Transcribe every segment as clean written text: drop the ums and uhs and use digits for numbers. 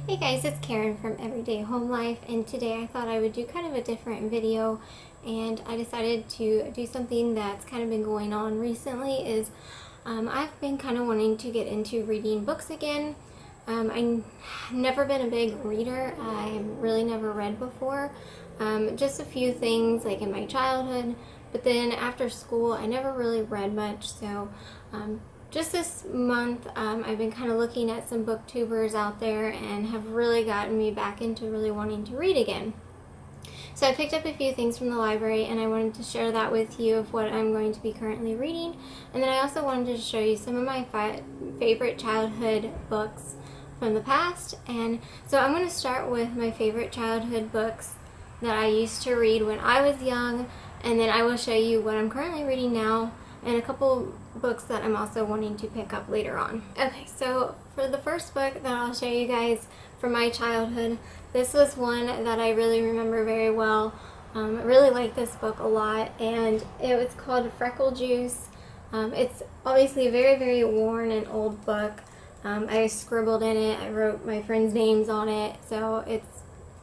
Hey guys, it's Karen from Everyday Home Life, and today I thought I would do kind of a different video, and I decided to do something that's kind of been going on recently is I've been kind of wanting to get into reading books again. I've never been a big reader. I've really never read before. Just a few things like in my childhood, but then after school I never really read much, so just this month, I've been kind of looking at some booktubers out there and have really gotten me back into really wanting to read again. So I picked up a few things from the library and I wanted to share that with you of what I'm going to be currently reading. And then I also wanted to show you some of my favorite childhood books from the past. And so I'm going to start with my favorite childhood books that I used to read when I was young, and then I will show you what I'm currently reading now and a couple books that I'm also wanting to pick up later on. Okay, so for the first book that I'll show you guys from my childhood, this was one that I really remember very well. I really like this book a lot, and it was called Freckle Juice. It's obviously a very, very worn and old book. I scribbled in it, I wrote my friends' names on it, so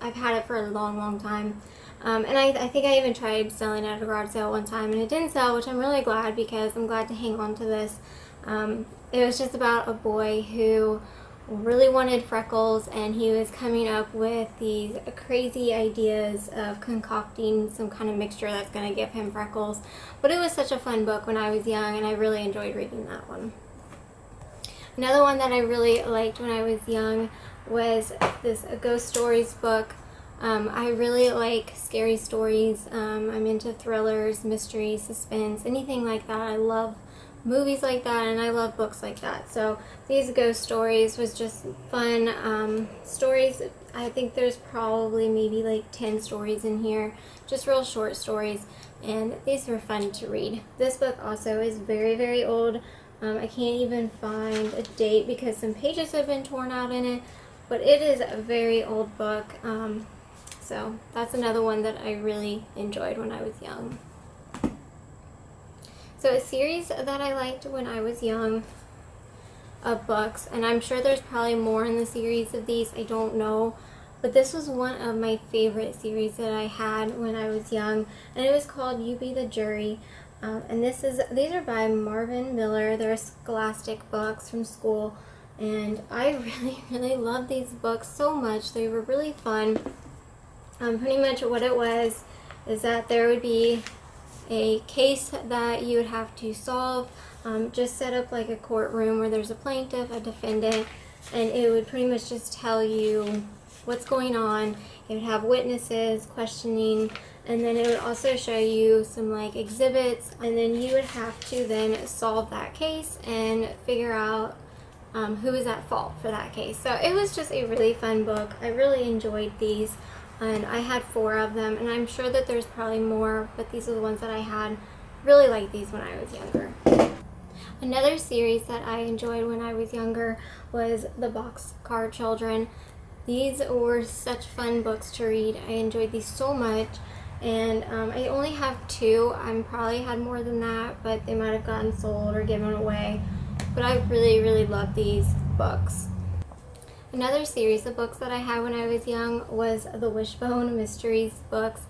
I've had it for a long, long time. And I think I even tried selling it at a garage sale one time, and it didn't sell, which I'm really glad, because I'm glad to hang on to this. It was just about a boy who really wanted freckles, and he was coming up with these crazy ideas of concocting some kind of mixture that's going to give him freckles. But it was such a fun book when I was young, and I really enjoyed reading that one. Another one that I really liked when I was young was this Ghost Stories book. I really like scary stories. I'm into thrillers, mysteries, suspense, anything like that. I love movies like that, and I love books like that. So these Ghost Stories was just fun stories. I think there's probably maybe like 10 stories in here, just real short stories, and these were fun to read. This book also is very, very old. I can't even find a date because some pages have been torn out in it, but it is a very old book. So that's another one that I really enjoyed when I was young. So a series that I liked when I was young of books, and I'm sure there's probably more in the series of these, I don't know, but this was one of my favorite series that I had when I was young, and it was called You Be the Jury. And these are by Marvin Miller. They're Scholastic books from school, and I really, really love these books so much. They were really fun. Pretty much what it was is that there would be a case that you would have to solve. Just set up like a courtroom where there's a plaintiff, a defendant, and it would pretty much just tell you what's going on. It would have witnesses, questioning, and then it would also show you some like exhibits, and then you would have to then solve that case and figure out who is at fault for that case. So it was just a really fun book. I really enjoyed these, and I had 4 of them, and I'm sure that there's probably more, but these are the ones that I had. Really liked these when I was younger. Another series that I enjoyed when I was younger was The Boxcar Children. These were such fun books to read. I enjoyed these so much, and I only have 2. I probably had more than that, but they might have gotten sold or given away. But I really, really love these books. Another series of books that I had when I was young was the Wishbone Mysteries books.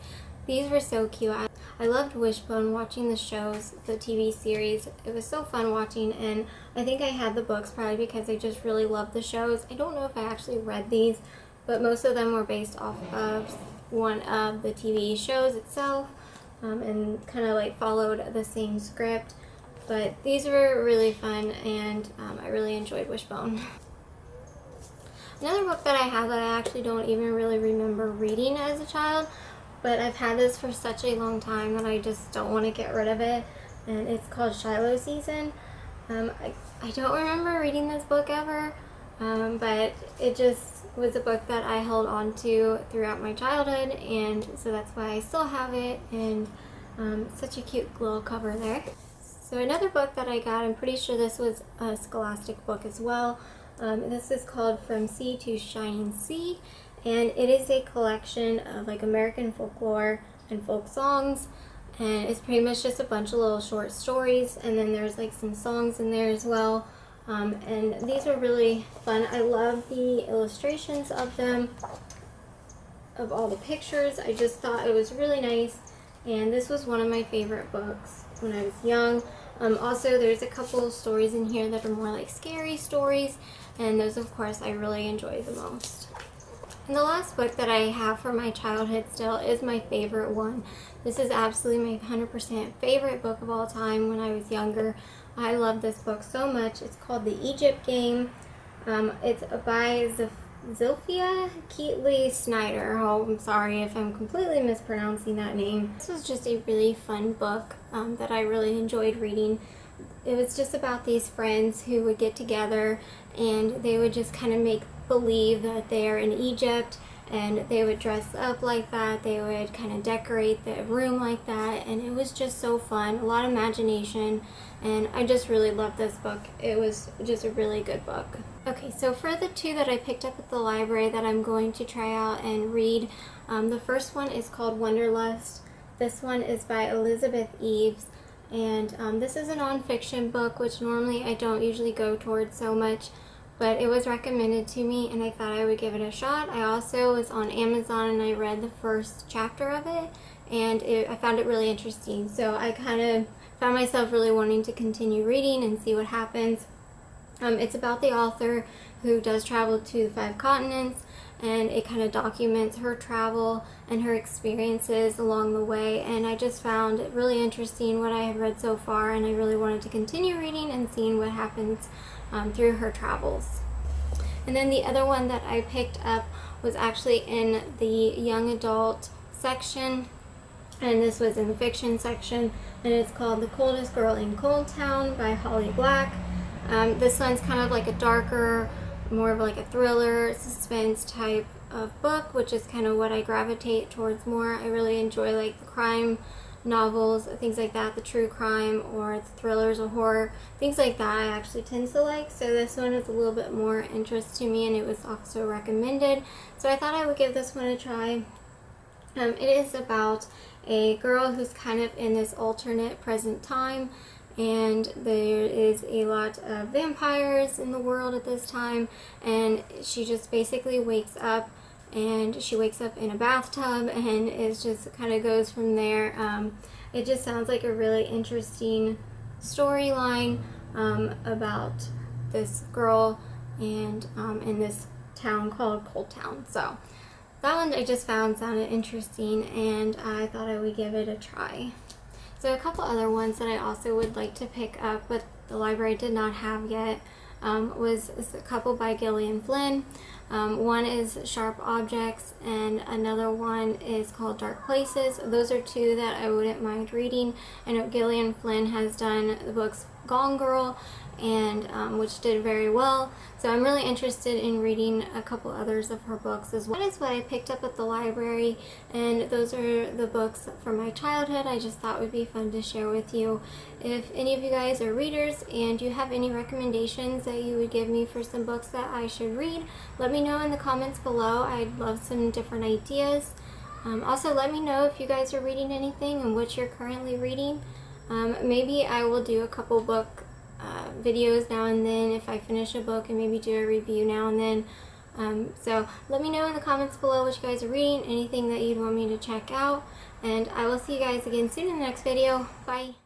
These were so cute. I loved Wishbone, watching the shows, the TV series. It was so fun watching, and I think I had the books probably because I just really loved the shows. I don't know if I actually read these, but most of them were based off of one of the TV shows itself, and kind of like followed the same script. But these were really fun, and I really enjoyed Wishbone. Another book that I have that I actually don't even really remember reading as a child, but I've had this for such a long time that I just don't want to get rid of it, and it's called Shiloh Season. I don't remember reading this book ever, but it just was a book that I held on to throughout my childhood, and so that's why I still have it, and such a cute little cover there. So another book that I got, I'm pretty sure this was a Scholastic book as well. This is called From Sea to Shining Sea, and it is a collection of like American folklore and folk songs, and it's pretty much just a bunch of little short stories, and then there's like some songs in there as well. and these are really fun. I love the illustrations of them, of all the pictures. I just thought it was really nice, and this was one of my favorite books when I was young. Also, there's a couple of stories in here that are more like scary stories, and those of course I really enjoy the most. And the last book that I have from my childhood still is my favorite one. This is absolutely my 100% favorite book of all time when I was younger. I love this book so much. It's called The Egypt Game. It's by Zilphia Keatley Snyder. Oh, I'm sorry if I'm completely mispronouncing that name. This was just a really fun book that I really enjoyed reading. It was just about these friends who would get together and they would just kind of make believe that they are in Egypt, and they would dress up like that. They would kind of decorate the room like that, and it was just so fun. A lot of imagination, and I just really loved this book. It was just a really good book. Okay, so for the two that I picked up at the library that I'm going to try out and read, the first one is called Wonderlust. This one is by Elizabeth Eves, and this is a nonfiction book, which normally I don't usually go towards so much, but it was recommended to me and I thought I would give it a shot. I also was on Amazon and I read the first chapter of it, and I found it really interesting. So I kind of found myself really wanting to continue reading and see what happens. It's about the author who does travel to the 5 continents, and it kind of documents her travel and her experiences along the way, and I just found it really interesting what I have read so far, and I really wanted to continue reading and seeing what happens through her travels. And then the other one that I picked up was actually in the young adult section, and this was in the fiction section, and it's called The Coldest Girl in Cold Town by Holly Black. This one's kind of like a darker, more of like a thriller, suspense type of book, which is kind of what I gravitate towards more. I really enjoy like the crime novels, things like that, the true crime or the thrillers or horror, things like that I actually tend to like. So this one is a little bit more interest to me, and it was also recommended. So I thought I would give this one a try. It is about a girl who's kind of in this alternate present time, and there is a lot of vampires in the world at this time, and she just basically wakes up, and she wakes up in a bathtub, and it just kind of goes from there. It just sounds like a really interesting storyline about this girl and in this town called Cold Town. So that one I just found sounded interesting, and I thought I would give it a try. So a couple other ones that I also would like to pick up, but the library did not have yet, was a couple by Gillian Flynn. One is Sharp Objects, and another one is called Dark Places. Those are two that I wouldn't mind reading. I know Gillian Flynn has done the books Gone Girl, and which did very well. So I'm really interested in reading a couple others of her books as well. That is what I picked up at the library, and those are the books from my childhood I just thought would be fun to share with you. If any of you guys are readers and you have any recommendations that you would give me for some books that I should read, let me know in the comments below. I'd love some different ideas. Also, let me know if you guys are reading anything and what you're currently reading. Maybe I will do a couple book videos now and then if I finish a book, and maybe do a review now and then. So let me know in the comments below what you guys are reading, anything that you'd want me to check out, and I will see you guys again soon in the next video. Bye!